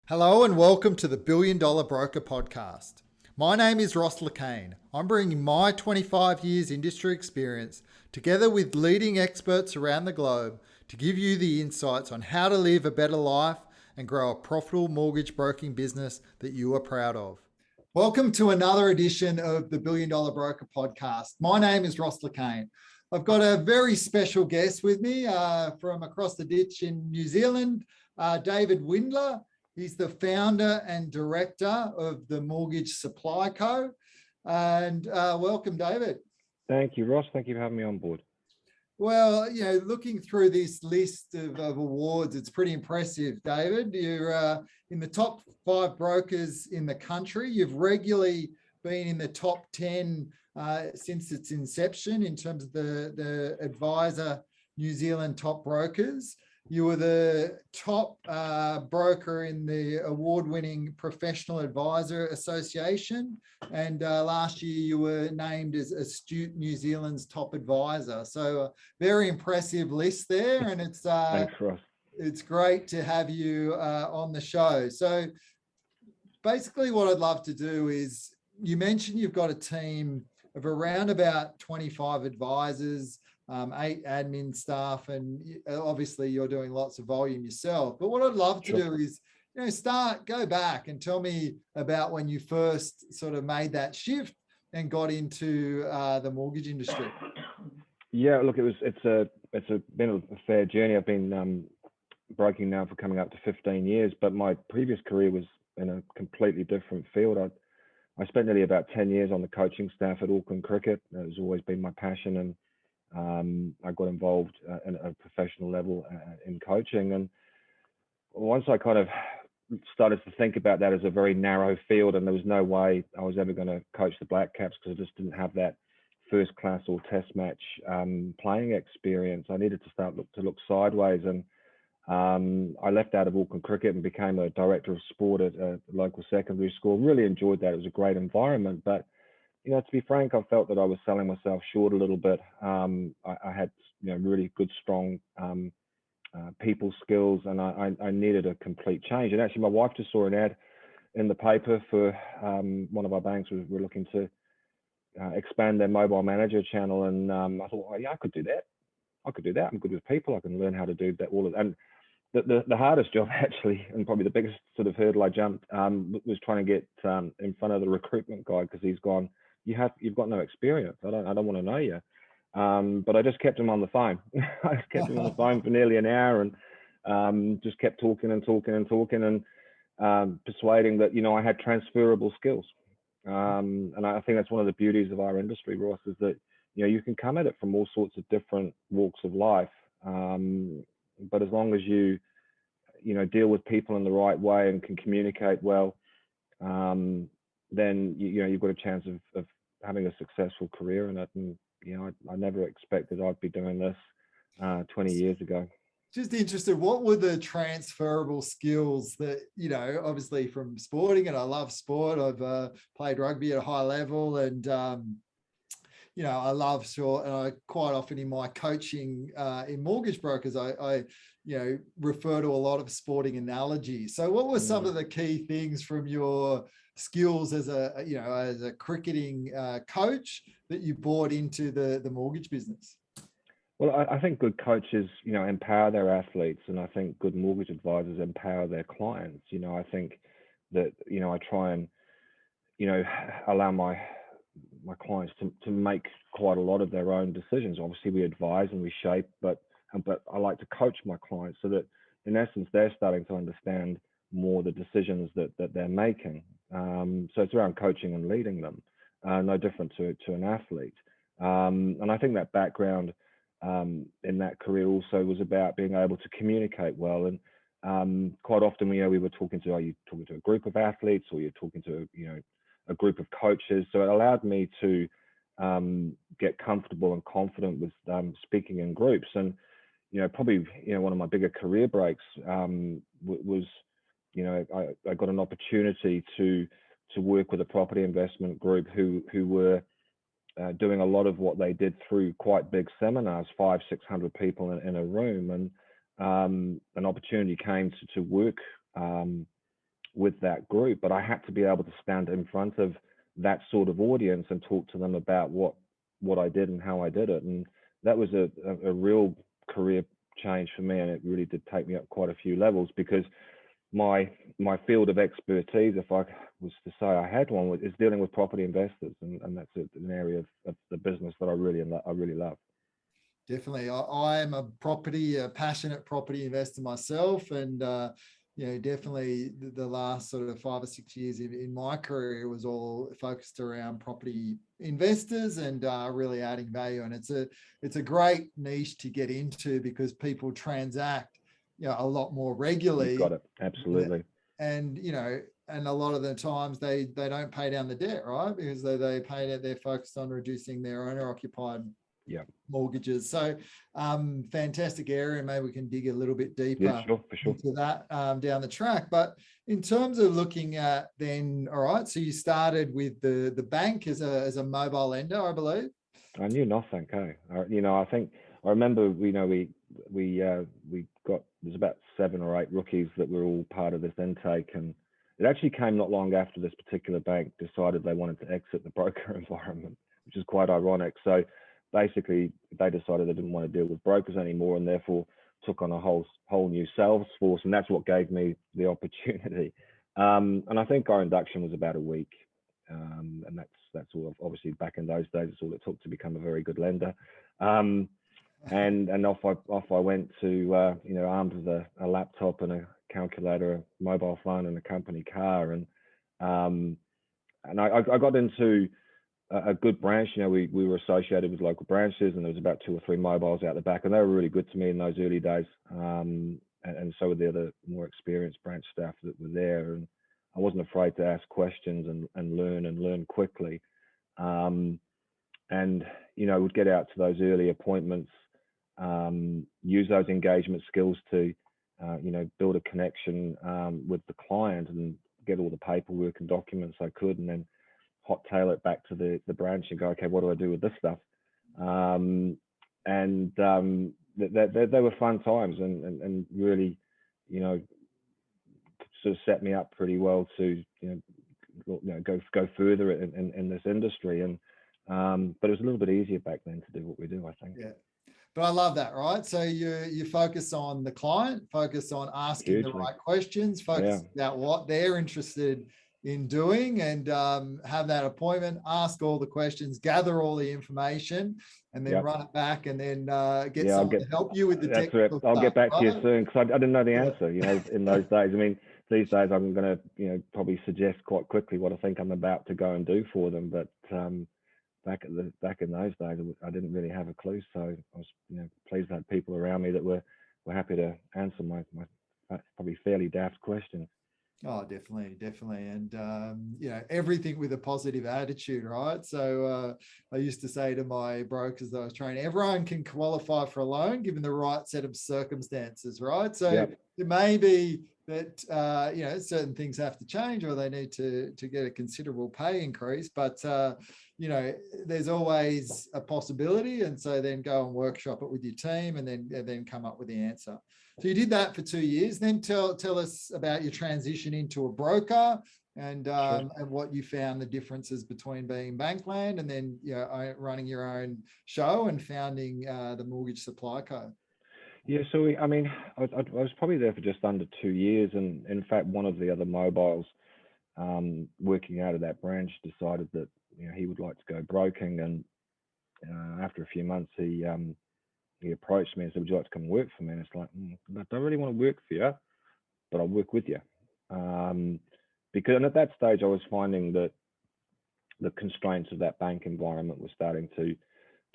Hello and welcome to the Billion Dollar Broker Podcast. My name is Ross Lacane. I'm bringing my 25 years industry experience together with leading experts around the globe to give you the insights on how to live a better life and grow a profitable mortgage broking business that you are proud of. Welcome to another edition of the Billion Dollar Broker Podcast. My name is Ross Lacane. I've got a very special guest with me from across the ditch in New Zealand, David Windler. He's the founder and director of the Mortgage Supply Co. And welcome, David. Thank you, Ross. Thank you for having me on board. Well, looking through this list of awards, it's pretty impressive, David. You're in the top 5 brokers in the country. You've regularly been in the top 10 since its inception in terms of the Advisor New Zealand top brokers. You were the top broker in the award-winning Professional Advisor Association. And last year you were named as Astute New Zealand's top advisor. So a very impressive list there. And it's Thanks, Ross. It's great to have you on the show. So basically what I'd love to do is, you mentioned you've got a team of around about 25 advisors, 8 admin staff, and obviously you're doing lots of volume yourself. But what I'd love to do is, go back and tell me about when you first sort of made that shift and got into the mortgage industry. Yeah, look, it's been a fair journey. I've been broking now for coming up to 15 years, but my previous career was in a completely different field. I spent nearly about 10 years on the coaching staff at Auckland Cricket. It has always been my passion, and I got involved at a professional level in coaching. And once I kind of started to think about that as a very narrow field, and there was no way I was ever going to coach the Black Caps because I just didn't have that first class or test match playing experience. I needed to start to look sideways, and I left out of Auckland Cricket and became a director of sport at a local secondary school. Really enjoyed that. It was a great environment, but to be frank, I felt that I was selling myself short a little bit. I had, really good, strong people skills, and I needed a complete change. And actually, my wife just saw an ad in the paper for one of our banks. We're looking to expand their mobile manager channel, and I thought, I could do that. I'm good with people. I can learn how to do that. And the hardest job actually, and probably the biggest sort of hurdle I jumped, was trying to get in front of the recruitment guy, because he's gone, you've got no experience. I don't want to know you. But I just kept him on the phone. I just kept him on the phone for nearly an hour, and just kept talking and persuading that I had transferable skills. And I think that's one of the beauties of our industry, Ross, is that you can come at it from all sorts of different walks of life. But as long as you deal with people in the right way and can communicate well, then you've got a chance of having a successful career in it. And I never expected I'd be doing this 20 years ago. Just interested, what were the transferable skills that, obviously from sporting, and I love sport. I've played rugby at a high level, and I love sport, and I quite often in my coaching in mortgage brokers, I refer to a lot of sporting analogies. So what were some of the key things from your skills as a cricketing coach that you brought into the mortgage business? Well, I think good coaches, empower their athletes, and I think good mortgage advisors empower their clients. I think that, I try and, allow my clients to make quite a lot of their own decisions. Obviously, we advise and we shape, but I like to coach my clients so that, in essence, they're starting to understand more the decisions that they're making. So it's around coaching and leading them, no different to an athlete. And I think that background in that career also was about being able to communicate well. And quite often, are you talking to a group of athletes, or you're talking to a group of coaches? So it allowed me to get comfortable and confident with speaking in groups. And probably one of my bigger career breaks was I got an opportunity to work with a property investment group who were doing a lot of what they did through quite big seminars, 500-600 people in a room. And an opportunity came to work with that group, but I had to be able to stand in front of that sort of audience and talk to them about what I did and how I did it. And that was a real career change for me, and it really did take me up quite a few levels, because my field of expertise, if I was to say I had one, is dealing with property investors, and that's an area of the business that I really love. Definitely. I am a passionate property investor myself. And, definitely the last sort of 5 or 6 years in my career was all focused around property investors and really adding value. And it's a great niche to get into, because people transact, a lot more regularly. You've got it. Absolutely. And, and a lot of the times they don't pay down the debt, right? Because they're focused on reducing their owner occupied mortgages. So fantastic area. Maybe we can dig a little bit deeper for sure. into that down the track. But in terms of looking at then, all right, so you started with the bank as a mobile lender, I believe. I knew nothing. I think I remember we got, there's about 7 or 8 rookies that were all part of this intake, and it actually came not long after this particular bank decided they wanted to exit the broker environment, which is quite ironic. So basically, they decided they didn't want to deal with brokers anymore, and therefore took on a whole new sales force, and that's what gave me the opportunity. And I think our induction was about a week, and that's all. Obviously, back in those days, it's all it took to become a very good lender. And off I went to armed with a laptop and a calculator, a mobile phone, and a company car, and I got into a good branch. We were associated with local branches, and there was about 2 or 3 mobiles out the back, and they were really good to me in those early days. And so were the other more experienced branch staff that were there, and I wasn't afraid to ask questions and learn quickly. And would get out to those early appointments, use those engagement skills to build a connection with the client and get all the paperwork and documents I could, and then hot tail it back to the branch and go, okay, what do I do with this stuff? They were fun times, and really, sort of set me up pretty well to go further in this industry. And but it was a little bit easier back then to do what we do, I think. Yeah. But I love that, right? So you focus on the client, focus on asking the right questions, focus about what they're interested in doing, and have that appointment, ask all the questions, gather all the information, and then run it back, and then get someone to help you with the technical stuff. I'll get back to you soon, because I didn't know the answer, in those days. I mean, these days I'm going to, probably suggest quite quickly what I think I'm about to go and do for them. But back in those days, I didn't really have a clue. So I was, pleased to have people around me that were happy to answer my probably fairly daft questions. Oh, definitely. And, everything with a positive attitude, right? So I used to say to my brokers that I was training, everyone can qualify for a loan given the right set of circumstances, right? So it may be that, certain things have to change, or they need to get a considerable pay increase, but, there's always a possibility. And so then go and workshop it with your team, and then come up with the answer. So you did that for 2 years. Then tell us about your transition into a broker, and what you found the differences between being Bankland and then running your own show and founding the Mortgage Supply Co. Yeah, so I was probably there for just under 2 years, and in fact, one of the other mobiles working out of that branch decided that he would like to go broking, and after a few months, he approached me and said, "Would you like to come and work for me?" And it's like, I don't really want to work for you, but I'll work with you. Because and at that stage, I was finding that the constraints of that bank environment were starting to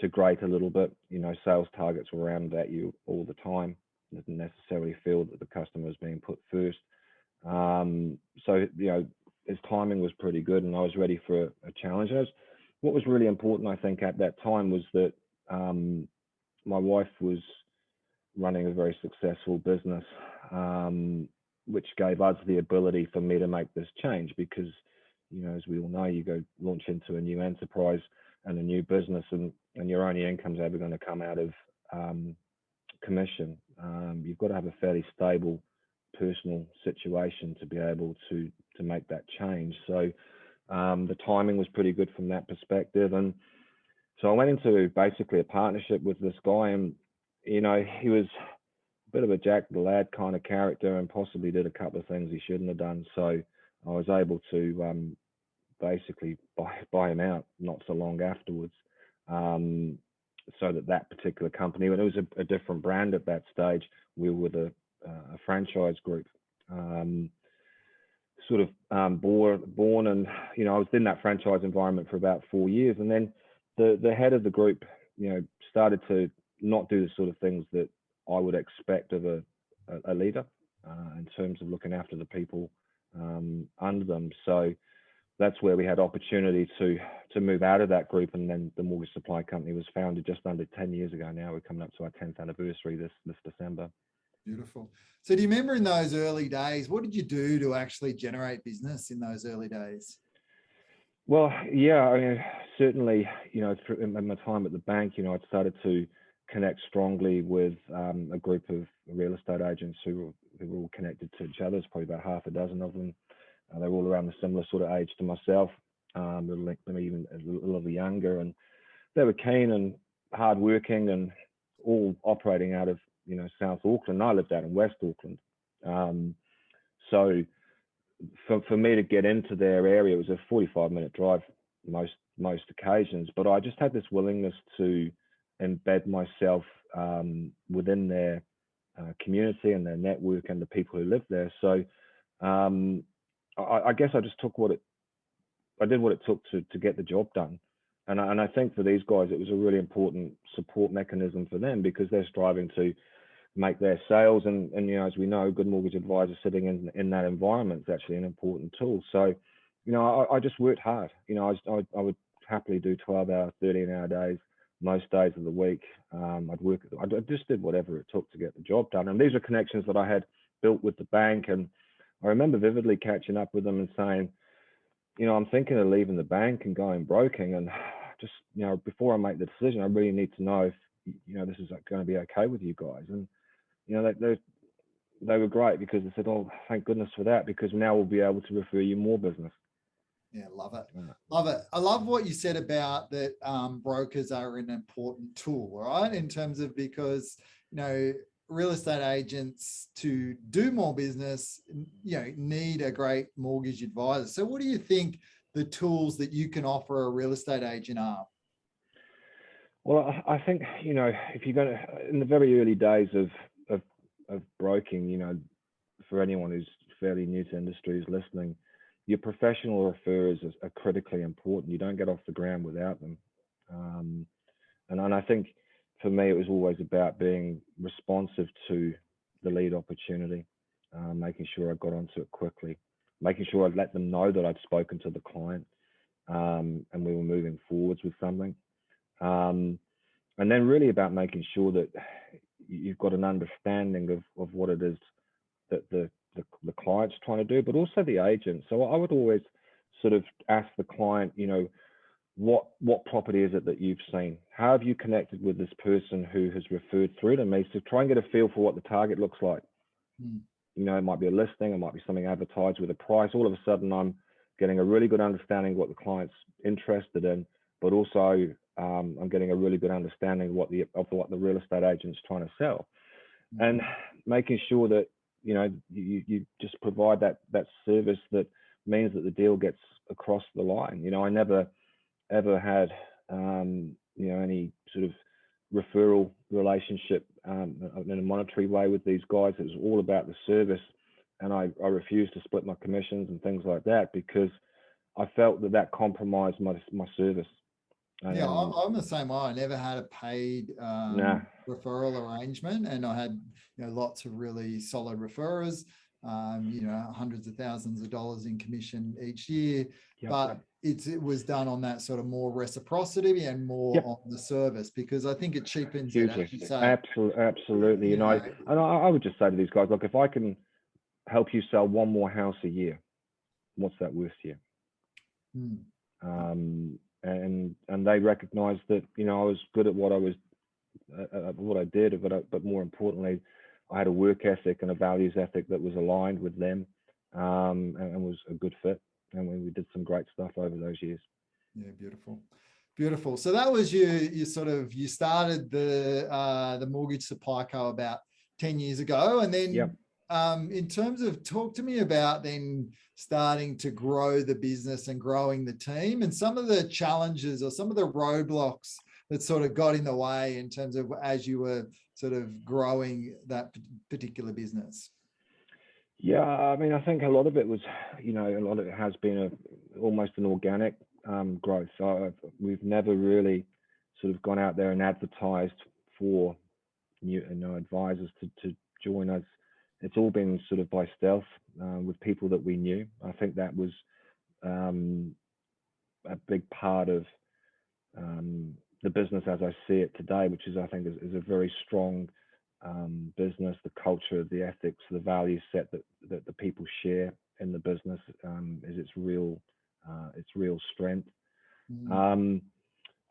grate a little bit. Sales targets were around at you all the time. Didn't necessarily feel that the customer was being put first. So, his timing was pretty good, and I was ready for a challenge. What was really important, I think, at that time was that my wife was running a very successful business, which gave us the ability for me to make this change, because, as we all know, you go launch into a new enterprise and a new business, and your only income's ever going to come out of commission. You've got to have a fairly stable personal situation to be able to make that change. So the timing was pretty good from that perspective. And so I went into basically a partnership with this guy, and he was a bit of a Jack the Lad kind of character, and possibly did a couple of things he shouldn't have done. So I was able to basically buy him out not so long afterwards. So that particular company, and it was a different brand at that stage, we were with a franchise group. Born, and I was in that franchise environment for about 4 years, and then the head of the group, started to not do the sort of things that I would expect of a leader in terms of looking after the people under them. So that's where we had opportunity to move out of that group, and then the mortgage supply company was founded just under 10 years ago now. We're coming up to our 10th anniversary this December. Beautiful. So do you remember in those early days, what did you do to actually generate business in those early days? Well, yeah, I mean, certainly, in my time at the bank, I'd started to connect strongly with a group of real estate agents who were all connected to each other. There's probably about half a dozen of them. They were all around the similar sort of age to myself, maybe even a little younger, and they were keen and hardworking, and all operating out of South Auckland. I lived out in West Auckland, so for me to get into their area, it was a 45-minute drive most occasions. But I just had this willingness to embed myself within their community and their network and the people who lived there. So I guess I just took I did what it took to get the job done. And I think for these guys, it was a really important support mechanism for them, because they're striving to make their sales. And as we know, good mortgage advisor sitting in that environment is actually an important tool. So, I just worked hard. I would happily do 12-hour, 13-hour days most days of the week. I just did whatever it took to get the job done. And these are connections that I had built with the bank. And I remember vividly catching up with them and saying, I'm thinking of leaving the bank and going broking, and just, before I make the decision, I really need to know if, this is going to be okay with you guys. And, they were great, because they said, oh, thank goodness for that, because now we'll be able to refer you more business. Yeah, love it. Love it. I love what you said about that brokers are an important tool, right? In terms of, because, real estate agents, to do more business, need a great mortgage advisor. So what do you think the tools that you can offer a real estate agent are? Well, I think, if you're going to, in the very early days of broking, for anyone who's fairly new to industry is listening, your professional referrers are critically important. You don't get off the ground without them. And I think for me, it was always about being responsive to the lead opportunity, making sure I got onto it quickly, making sure I'd let them know that I'd spoken to the client, and we were moving forwards with something. And then really about making sure that you've got an understanding of what it is that the client's trying to do, but also the agent. So I would always sort of ask the client, what property is it that you've seen? How have you connected with this person who has referred through to me? So try and get a feel for what the target looks like. It might be a listing, it might be something advertised with a price. All of a sudden, I'm getting a really good understanding of what the client's interested in, but also I'm getting a really good understanding of what the real estate agent's trying to sell, and making sure that you just provide that service that means that the deal gets across the line. I never ever had any sort of referral relationship in a monetary way with these guys. It was all about the service, and I refused to split my commissions and things like that, because I felt that compromised my service. Yeah, I'm the same way. I never had a paid referral arrangement, and I had lots of really solid referrers, hundreds of thousands of dollars in commission each year. But it was done on that sort of more reciprocity and more on the service, because I think it cheapens it, as you say. Absolutely. And I would just say to these guys, look, if I can help you sell one more house a year, what's that worth to you? And they recognized that I was good at what I did, but more importantly, I had a work ethic and a values ethic that was aligned with them, and was a good fit. And we did some great stuff over those years. Yeah, beautiful. Beautiful. So that was you sort of, you started the Mortgage Supply Co about 10 years ago. And then Yep. in terms of, talk to me about then starting to grow the business and growing the team and some of the challenges or some of the roadblocks that sort of got in the way in terms of as you were sort of growing that particular business. Yeah, I mean, I think a lot of it was, a lot of it has been almost an organic growth. So we've never really sort of gone out there and advertised for new advisors to join us. It's all been sort of by stealth with people that we knew. I think that was a big part of the business as I see it today, which is, I think, is a very strong business. The culture, the ethics, the value set that the people share in the business is its real strength. And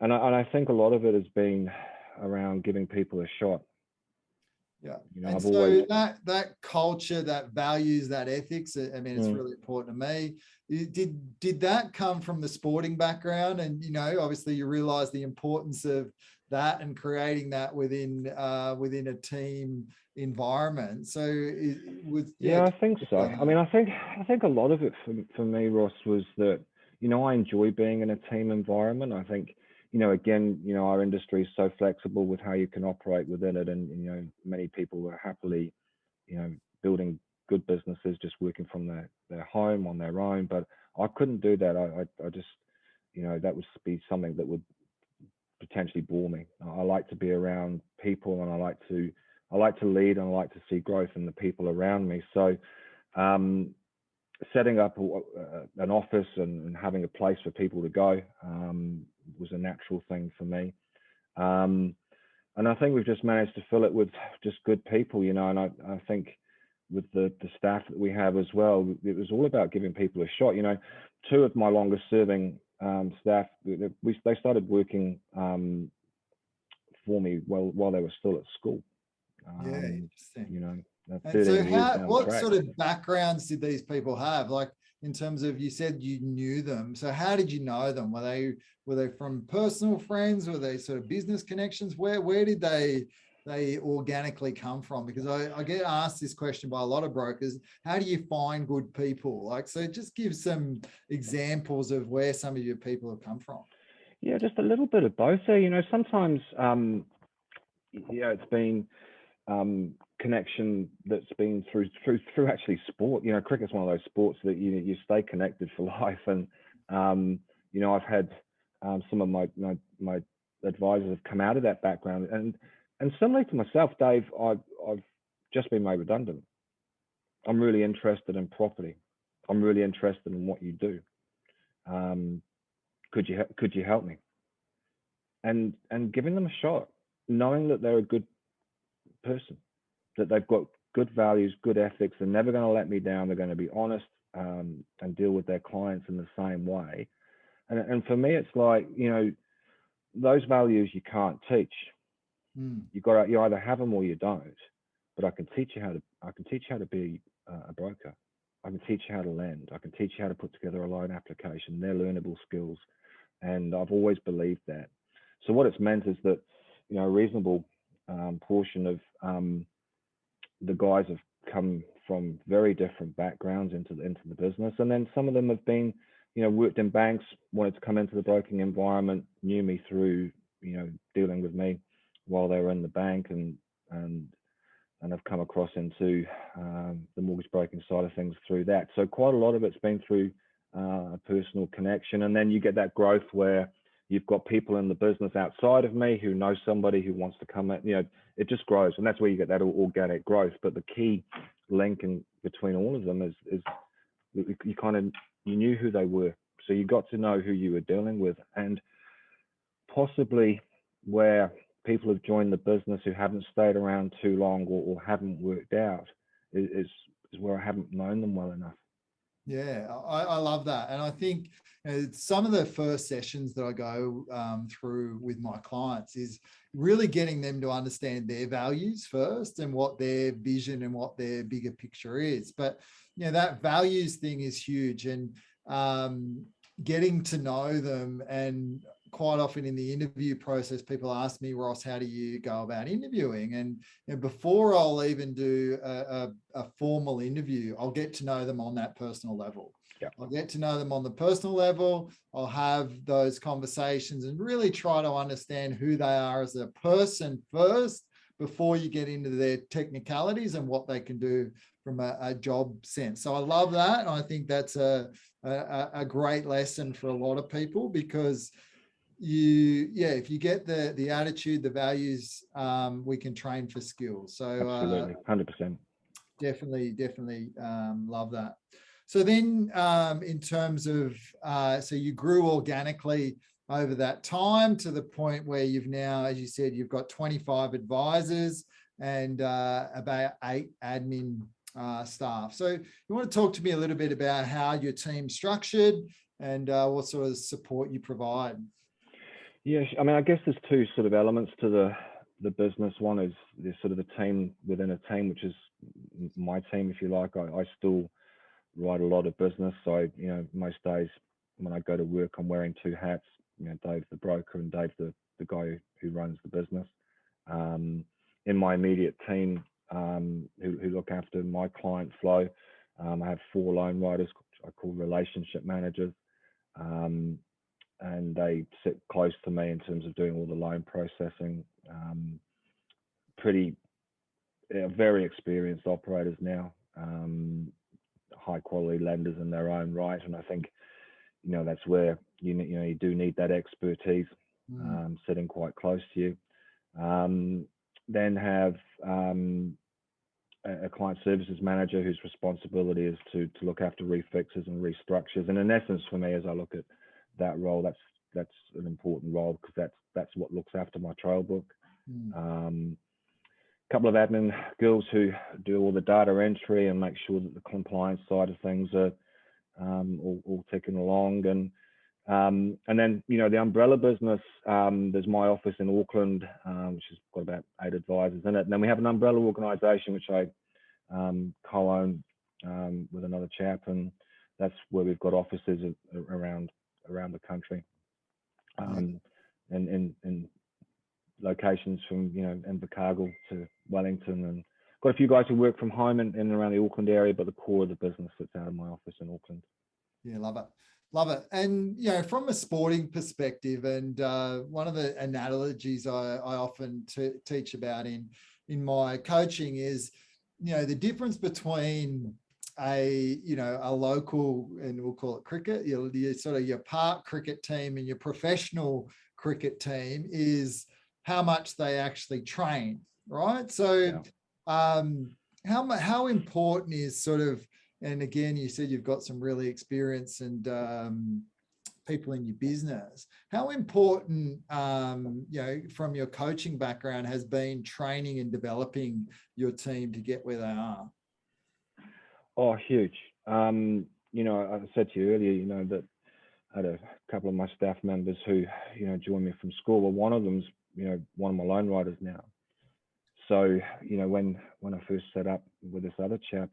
I think a lot of it has been around giving people a shot. Yeah. And I've always that culture, that values, that ethics, I mean, it's really important to me. Did that come from the sporting background? And, obviously you realize the importance of that and creating that within a team environment. So I think so. I mean, I think a lot of it for me, Ross, was that, I enjoy being in a team environment. I think, again, our industry is so flexible with how you can operate within it. And, many people are happily, building good businesses, just working from their home on their own. But I couldn't do that. I just, that would be something that would potentially bore me. I like to be around people, and I like to lead, and I like to see growth in the people around me. So, setting up an office and having a place for people to go was a natural thing for me. And I think we've just managed to fill it with just good people, and I think with the staff that we have as well, it was all about giving people a shot. Two of my longest serving staff, they started working for me while they were still at school. Interesting. And so what sort of backgrounds did these people have? Like, in terms of, you said you knew them. So how did you know them? Were they from personal friends? Were they sort of business connections? Where did they organically come from? Because I get asked this question by a lot of brokers. How do you find good people? Like, so just give some examples of where some of your people have come from. Yeah, just a little bit of both there. Sometimes, it's been connection that's been through actually sport. Cricket's one of those sports that you stay connected for life. And I've had some of my advisors have come out of that background, and similarly to myself, Dave, I've just been made redundant. I'm really interested in property. I'm really interested in what you do. Could you help me? And giving them a shot, knowing that they're a good person, that they've got good values, good ethics, they're never going to let me down, they're going to be honest and deal with their clients in the same way. And for me, it's like, those values you can't teach. You either have them or you don't. But I can teach you how to be a broker. I can teach you how to lend. I can teach you how to put together a loan application. They're learnable skills, and I've always believed that. So what it's meant is that, a reasonable portion of the guys have come from very different backgrounds into the business, and then some of them have been, worked in banks, wanted to come into the broking environment, knew me through, dealing with me while they were in the bank, and have come across into the mortgage broking side of things through that. So quite a lot of it's been through a personal connection, and then you get that growth where you've got people in the business outside of me who know somebody who wants to come in. It just grows, and that's where you get that organic growth. But the key link between all of them is you knew who they were, so you got to know who you were dealing with. And possibly where people have joined the business who haven't stayed around too long or haven't worked out is where I haven't known them well enough. Yeah, I love that. And I think some of the first sessions that I go through with my clients is really getting them to understand their values first and what their vision and what their bigger picture is. But, that values thing is huge. And um, getting to know them, and quite often in the interview process, people ask me, Ross, how do you go about interviewing? And before I'll even do a formal interview, I'll get to know them on that personal level. Yeah, I'll get to know them on the personal level. I'll have those conversations and really try to understand who they are as a person first before you get into their technicalities and what they can do from a job sense. So I love that. And I think that's a great lesson for a lot of people, because if you get the attitude, the values, we can train for skills. So absolutely, 100%. definitely love that. So then in terms of so you grew organically over that time to the point where you've now, as you said, you've got 25 advisors and about 8 admin staff. So you want to talk to me a little bit about how your team's structured and what sort of support you provide? Yeah, I mean, I guess there's two sort of elements to the business. One is there's sort of a team within a team, which is my team, if you like. I still write a lot of business. So, most days when I go to work, I'm wearing two hats. Dave's the broker and Dave's the guy who runs the business. In my immediate team, who look after my client flow, I have 4 loan writers, I call relationship managers. And they sit close to me in terms of doing all the loan processing. Very experienced operators now, high quality lenders in their own right, and I think that's where you do need that expertise sitting quite close to you. Then have a client services manager whose responsibility is to look after refixes and restructures. And in essence, for me, as I look at that role, that's an important role, because that's what looks after my trail book. Couple of admin girls who do all the data entry and make sure that the compliance side of things are all ticking along. And then the umbrella business, there's my office in Auckland, which has got about 8 advisors in it, and then we have an umbrella organisation which I co-own with another chap, and that's where we've got offices around the country, and in locations from Invercargill to Wellington, and got a few guys who work from home in and around the Auckland area, but the core of the business sits out of my office in Auckland. Yeah, love it. Love it. And, from a sporting perspective, and one of the analogies I often teach about in my coaching is, the difference between a local, and we'll call it cricket, your park cricket team and your professional cricket team is how much they actually train, right? So how important is sort of, and again, you said you've got some really experienced and people in your business. How important, from your coaching background, has been training and developing your team to get where they are? Oh, huge. I said to you earlier, that I had a couple of my staff members who, joined me from school. Well, one of them's, one of my loan writers now. So, when I first set up with this other chap,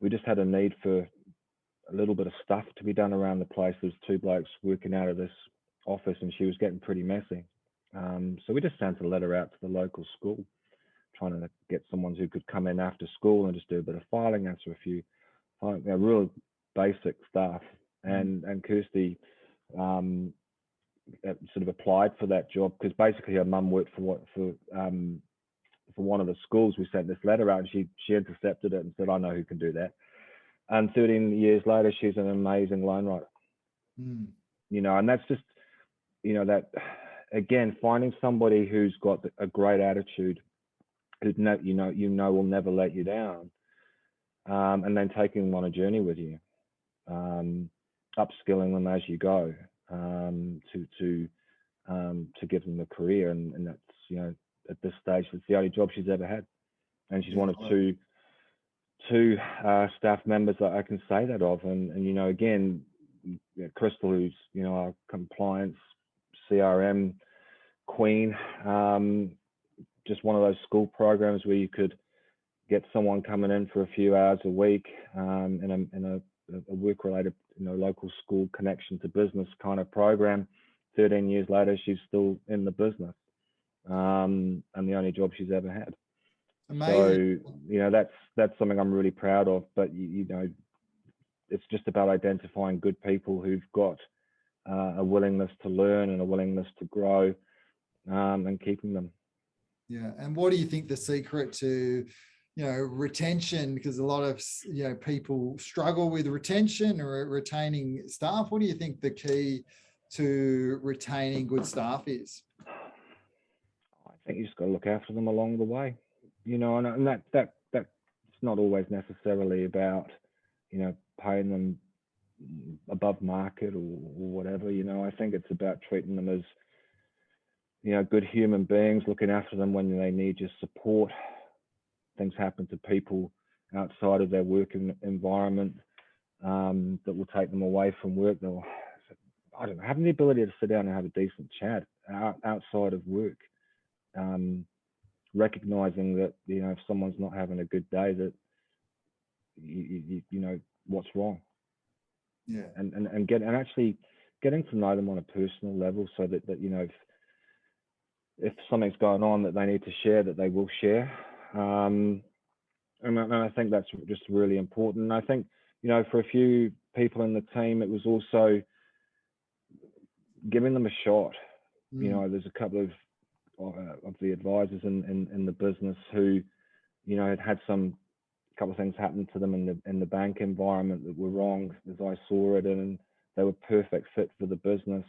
we just had a need for a little bit of stuff to be done around the place. There's 2 blokes working out of this office, and she was getting pretty messy. So we just sent a letter out to the local school, trying to get someone who could come in after school and just do a bit of filing, answer a few real basic stuff. And Kirsty sort of applied for that job, because basically her mum worked for one of the schools. We sent this letter out, and she intercepted it and said, I know who can do that. And 13 years later, she's an amazing loan writer. And that's just, that, again, finding somebody who's got a great attitude, who will never let you down, and then taking them on a journey with you, upskilling them as you go, to give them a career. And that's, at this stage, it's the only job she's ever had, and she's one of two staff members that I can say that of, and you know, again, Crystal, who's our compliance CRM queen, just one of those school programs where you could get someone coming in for a few hours a week in a work-related, local school connection to business kind of program. 13 years later, she's still in the business, and the only job she's ever had. Amazing. So that's something I'm really proud of. But it's just about identifying good people who've got a willingness to learn and a willingness to grow, and keeping them. Yeah. And what do you think the secret to, retention, because a lot of, people struggle with retention or retaining staff. What do you think the key to retaining good staff is? I think you just got to look after them along the way, and that's not always necessarily about, paying them above market or whatever. I think it's about treating them as, good human beings, looking after them when they need your support. Things happen to people outside of their working environment that will take them away from work. They'll, I don't know, having the ability to sit down and have a decent chat outside of work, recognizing that if someone's not having a good day, that you know what's wrong. Yeah. And actually getting to know them on a personal level, so that if something's going on that they need to share, that they will share. And I think that's just really important. And I think, for a few people in the team, it was also giving them a shot. There's a couple of the advisors in the business who, had some couple of things happen to them in the bank environment that were wrong as I saw it, and they were perfect fit for the business.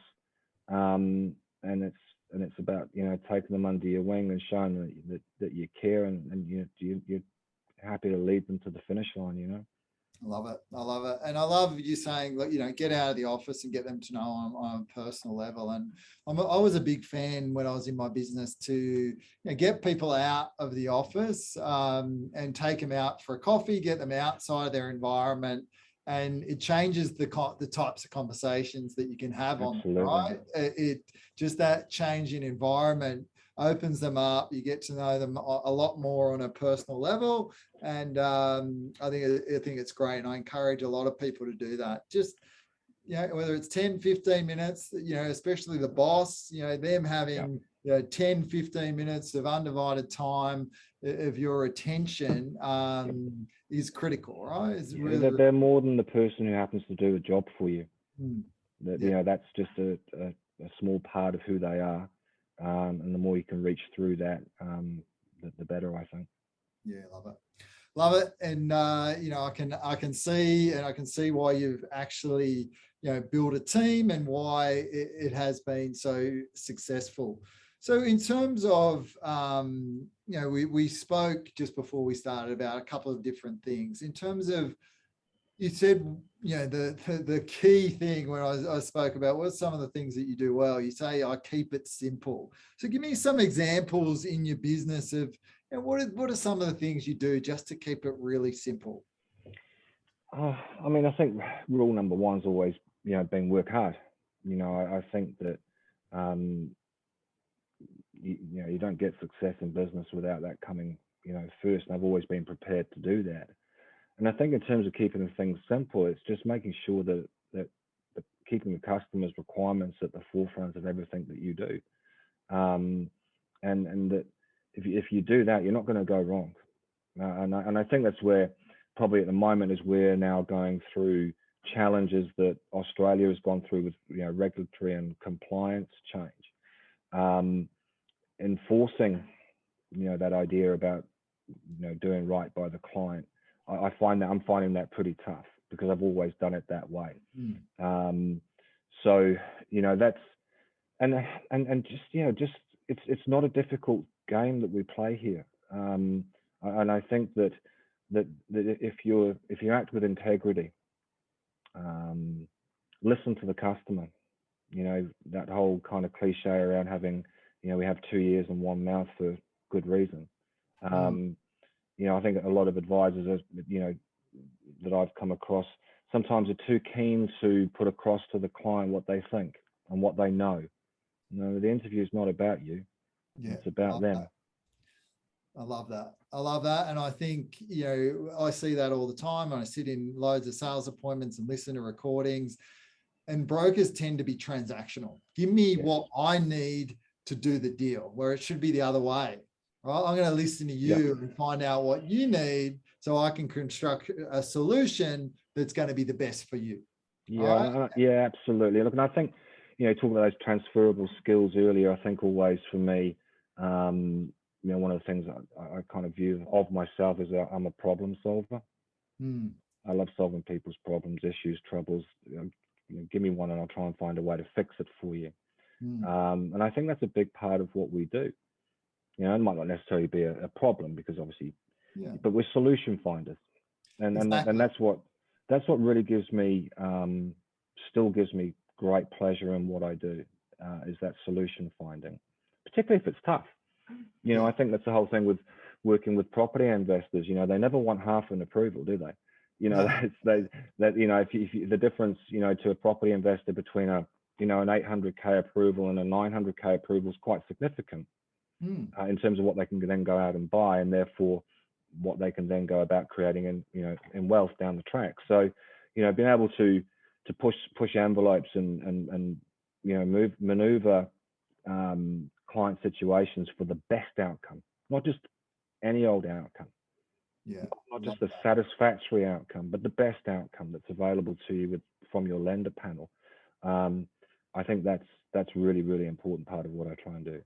And it's about taking them under your wing and showing that you care, and you're happy to lead them to the finish line. I love it. And I love you saying, look, get out of the office and get them to know on a personal level. And I was a big fan when I was in my business to get people out of the office and take them out for a coffee, get them outside of their environment. And it changes the types of conversations that you can have. Absolutely. On, right? It just that change in environment opens them up. You get to know them a lot more on a personal level. And I think it's great. And I encourage a lot of people to do that. Just, whether it's 10, 15 minutes, especially the boss, them having 10, 15 minutes of undivided time of your attention is critical, right? It's really, they're more than the person who happens to do a job for you. That's just a small part of who they are. And the more you can reach through that, the better, I think. Yeah, love it. And I can see why you've actually built a team and why it has been so successful. So in terms of we spoke just before we started about a couple of different things. In terms of, you said, the key thing when I spoke about what's some of the things that you do well, you say, I keep it simple. So give me some examples in your business of, what are some of the things you do just to keep it really simple? I think rule number one is always, being work hard. I think that, you don't get success in business without that coming, first. And I've always been prepared to do that. And I think in terms of keeping things simple, it's just making sure that keeping the customer's requirements at the forefront of everything that you do. And that if you do that, you're not going to go wrong. And I think that's where probably at the moment is we're now going through challenges that Australia has gone through with regulatory and compliance change. Enforcing that idea about doing right by the client. I find that I'm finding that pretty tough because I've always done it that way. So that's and just it's not a difficult game that we play here. And I think that if you act with integrity, listen to the customer. That whole kind of cliche around having we have 2 ears and one mouth for good reason. I think a lot of advisors are, that I've come across sometimes are too keen to put across to the client what they think and what they know. The interview is not about you. Yeah, it's about them. I love that. I love that. And I think, I see that all the time. I sit in loads of sales appointments and listen to recordings, and brokers tend to be transactional. Give me what I need to do the deal, where it should be the other way. Right? I'm going to listen to you and find out what you need so I can construct a solution that's going to be the best for you. Yeah, yeah, absolutely. Look, and I think, talking about those transferable skills earlier, I think always for me, one of the things I kind of view of myself is I'm a problem solver. I love solving people's problems, issues, troubles. Give me one and I'll try and find a way to fix it for you. And I think that's a big part of what we do. It might not necessarily be a problem, because obviously, but we're solution finders, and that's what really gives me, still gives me great pleasure in what I do, is that solution finding, particularly if it's tough. I think that's the whole thing with working with property investors. They never want half an approval, do they? If the difference, to a property investor between an 800K approval and a 900K approval is quite significant. In terms of what they can then go out and buy, and therefore what they can then go about creating in wealth down the track. So, being able to push envelopes and maneuver client situations for the best outcome, not just any old outcome. Not just the satisfactory outcome, but the best outcome that's available to you from your lender panel. I think that's really, really important part of what I try and do.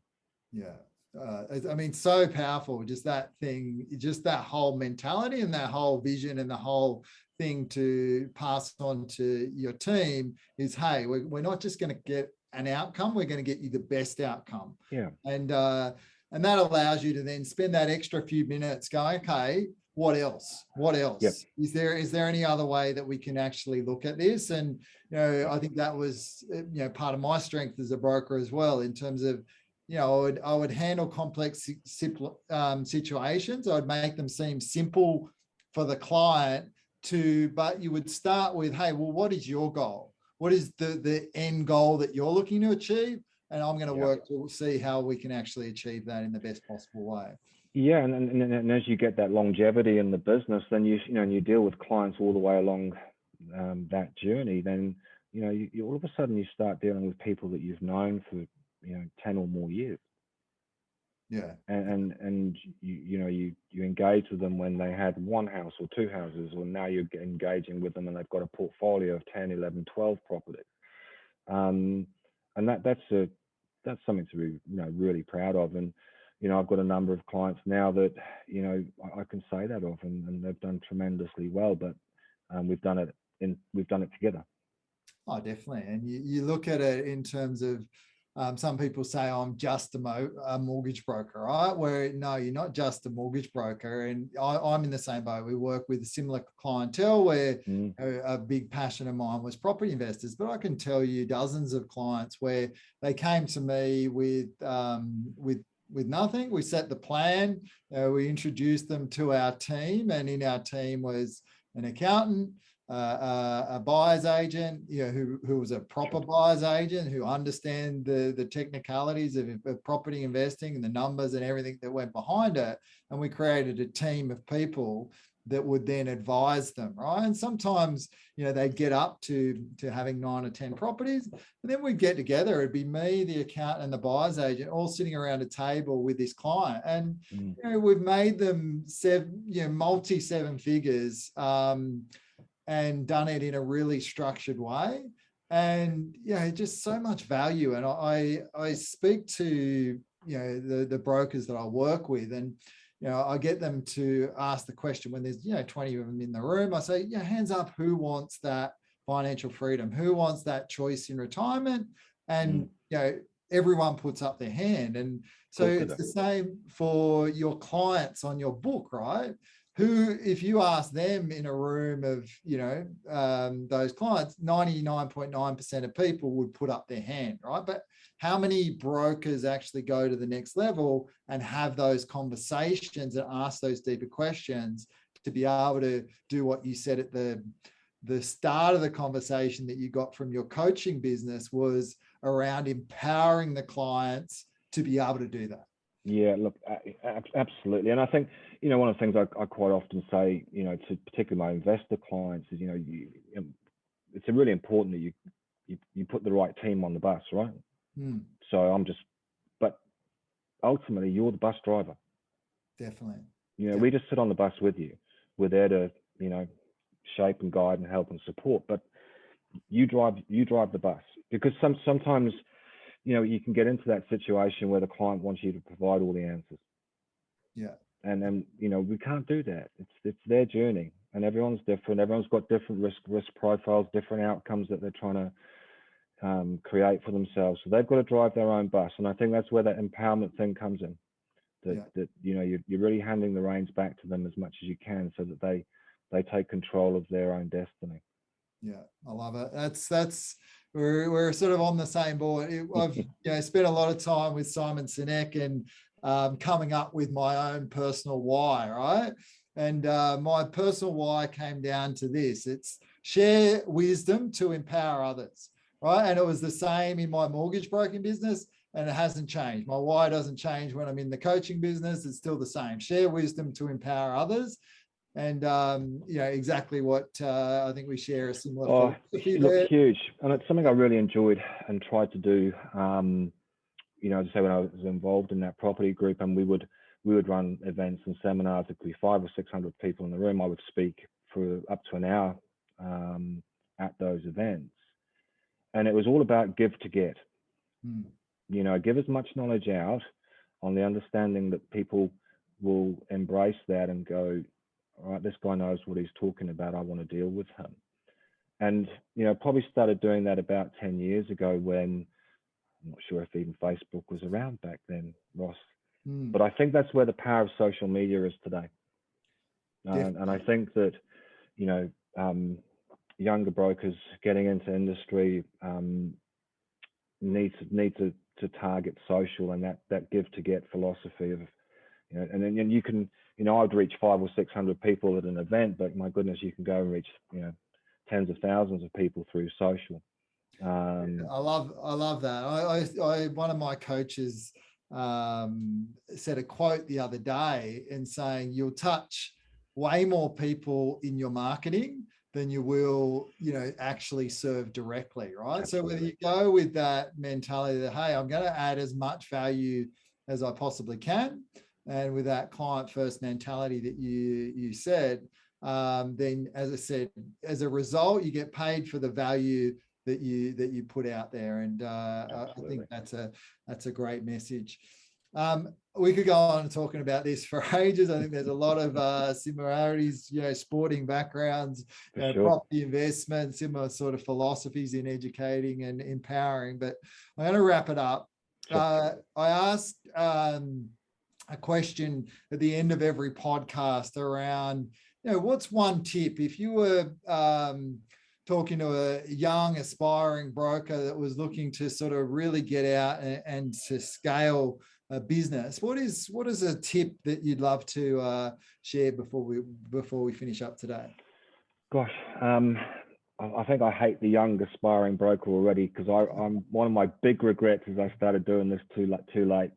So powerful, just that thing, just that whole mentality and that whole vision and the whole thing to pass on to your team is, hey, we're not just going to get an outcome, we're going to get you the best outcome. And that allows you to then spend that extra few minutes going, okay, what else? Is there any other way that we can actually look at this? And I think that was part of my strength as a broker as well, in terms of I would handle complex situations. I would make them seem simple for the client but you would start with, hey, well, what is your goal? What is the end goal that you're looking to achieve? And I'm going to work to see how we can actually achieve that in the best possible way. Yeah, and as you get that longevity in the business, then you deal with clients all the way along that journey. Then you all of a sudden you start dealing with people that you've known for 10 or more years. And you engage with them when they had one house or two houses, or now you're engaging with them and they've got a portfolio of 10, 11, 12 properties. And that's something to be really proud of. And I've got a number of clients now that I can say that of, and they've done tremendously well. But we've done it together. Oh, definitely. And you look at it in terms of some people say, I'm just a mortgage broker, right? Where no, you're not just a mortgage broker. And I'm in the same boat. We work with a similar clientele where a big passion of mine was property investors. But I can tell you dozens of clients where they came to me with nothing. We set the plan. We introduced them to our team, and in our team was an accountant, a buyer's agent, who was a proper buyer's agent, who understand the technicalities of property investing and the numbers and everything that went behind it. And we created a team of people that would then advise them, right? And sometimes, they'd get up to having 9 or 10 properties, and then we'd get together. It'd be me, the accountant, and the buyer's agent, all sitting around a table with this client. And, we've made them multi 7 figures, and done it in a really structured way. And, just so much value. And I speak to, the brokers that I work with, and, I get them to ask the question when there's, 20 of them in the room. I say, hands up, who wants that financial freedom? Who wants that choice in retirement? And, everyone puts up their hand. And so it's the same for your clients on your book, right? who, if you ask them in a room of, those clients, 99.9% of people would put up their hand, right? But how many brokers actually go to the next level and have those conversations and ask those deeper questions to be able to do what you said at the start of the conversation that you got from your coaching business was around empowering the clients to be able to do that? Yeah, look, absolutely. And I think, one of the things I quite often say, to particularly my investor clients is, it's really important that you put the right team on the bus, right? So but ultimately you're the bus driver. Definitely. We just sit on the bus with you. We're there to, shape and guide and help and support, but you drive the bus, because sometimes, you can get into that situation where the client wants you to provide all the answers. Yeah. And then, we can't do that. It's their journey, and everyone's different. Everyone's got different risk profiles, different outcomes that they're trying to create for themselves. So they've got to drive their own bus. And I think that's where that empowerment thing comes in. That you're really handing the reins back to them as much as you can, so that they take control of their own destiny. Yeah, I love it. That's we're sort of on the same board. I've spent a lot of time with Simon Sinek and coming up with my own personal why, right? And my personal why came down to this: it's share wisdom to empower others, right? And it was the same in my mortgage broking business, and it hasn't changed. My why doesn't change when I'm in the coaching business. It's still the same: share wisdom to empower others. And exactly what I think we share a similar philosophy there. Look, huge. And it's something I really enjoyed and tried to do, to say when I was involved in that property group, and we would run events and seminars. It could be 500 or 600 people in the room. I would speak for up to an hour at those events. And it was all about give to get. Give as much knowledge out on the understanding that people will embrace that and go, all right, this guy knows what he's talking about. I want to deal with him. And, probably started doing that about 10 years ago, when I'm not sure if even Facebook was around back then, Ross. But I think that's where the power of social media is today. And I think that, younger brokers getting into industry need to target social, and that give to get philosophy of, and then you can, I'd reach 500 or 600 people at an event, but my goodness, you can go and reach, tens of thousands of people through social. I love that. I one of my coaches said a quote the other day in saying, you'll touch way more people in your marketing than you will, actually serve directly, right? Absolutely. So whether you go with that mentality that, hey, I'm going to add as much value as I possibly can, and with that client first mentality that you said, then, as I said, as a result, you get paid for the value that you put out there. And I think that's a great message. We could go on talking about this for ages. I think there's a lot of similarities, sporting backgrounds, property investment, similar sort of philosophies in educating and empowering. But I'm going to wrap it up. Sure. I asked a question at the end of every podcast around, what's one tip if you were talking to a young aspiring broker that was looking to sort of really get out and to scale a business? What is a tip that you'd love to share before we finish up today? Gosh, I think I hate the young aspiring broker already, because I'm one of my big regrets is I started doing this too late.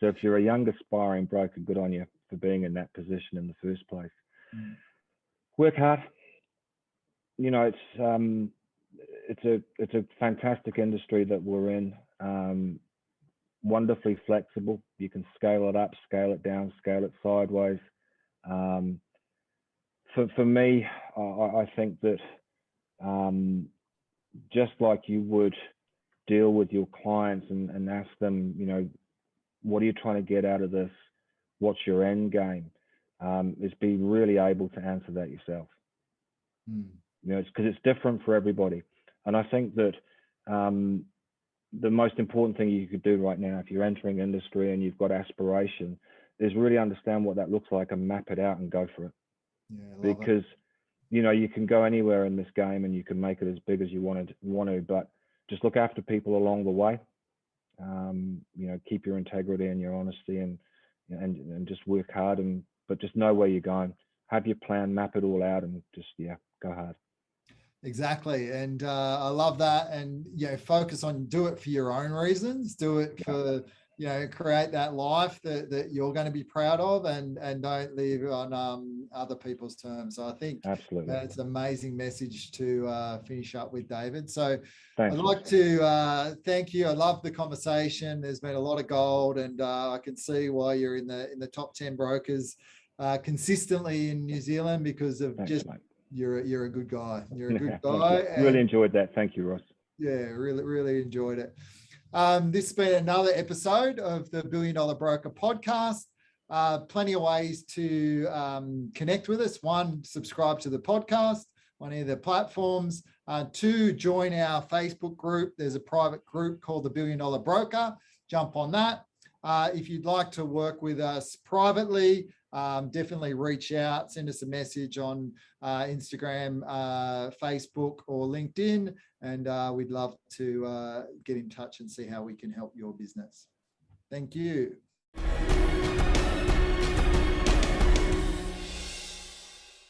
So if you're a young aspiring broker, good on you for being in that position in the first place. Work hard. It's a fantastic industry that we're in. Wonderfully flexible. You can scale it up, scale it down, scale it sideways. For me, I think that just like you would deal with your clients and ask them, what are you trying to get out of this? What's your end game? Is be really able to answer that yourself. It's because it's different for everybody. And I think that the most important thing you could do right now, if you're entering industry and you've got aspiration, is really understand what that looks like and map it out and go for it. Yeah, I love Because you can go anywhere in this game and you can make it as big as you want to, but just look after people along the way. Keep your integrity and your honesty, and just work hard, but just know where you're going. Have your plan, map it all out, and just go hard. Exactly. And I love that. And, focus on, do it for your own reasons, do it for, create that life that you're going to be proud of, and don't live on other people's terms. So I think absolutely it's an amazing message to finish up with, David. So thanks. I'd like to thank you. I love the conversation. There's been a lot of gold, and I can see why you're in the top 10 brokers consistently in New Zealand, because of thanks, just mate. You're a good guy. You're a good guy. Really enjoyed that. Thank you, Ross. Yeah, really enjoyed it. This has been another episode of the $1 Billion Broker podcast. Plenty of ways to connect with us. 1, subscribe to the podcast on either platforms. 2, join our Facebook group. There's a private group called the $1 Billion Broker. Jump on that. If you'd like to work with us privately, definitely reach out, send us a message on Instagram, Facebook, or LinkedIn, and we'd love to get in touch and see how we can help your business. Thank you.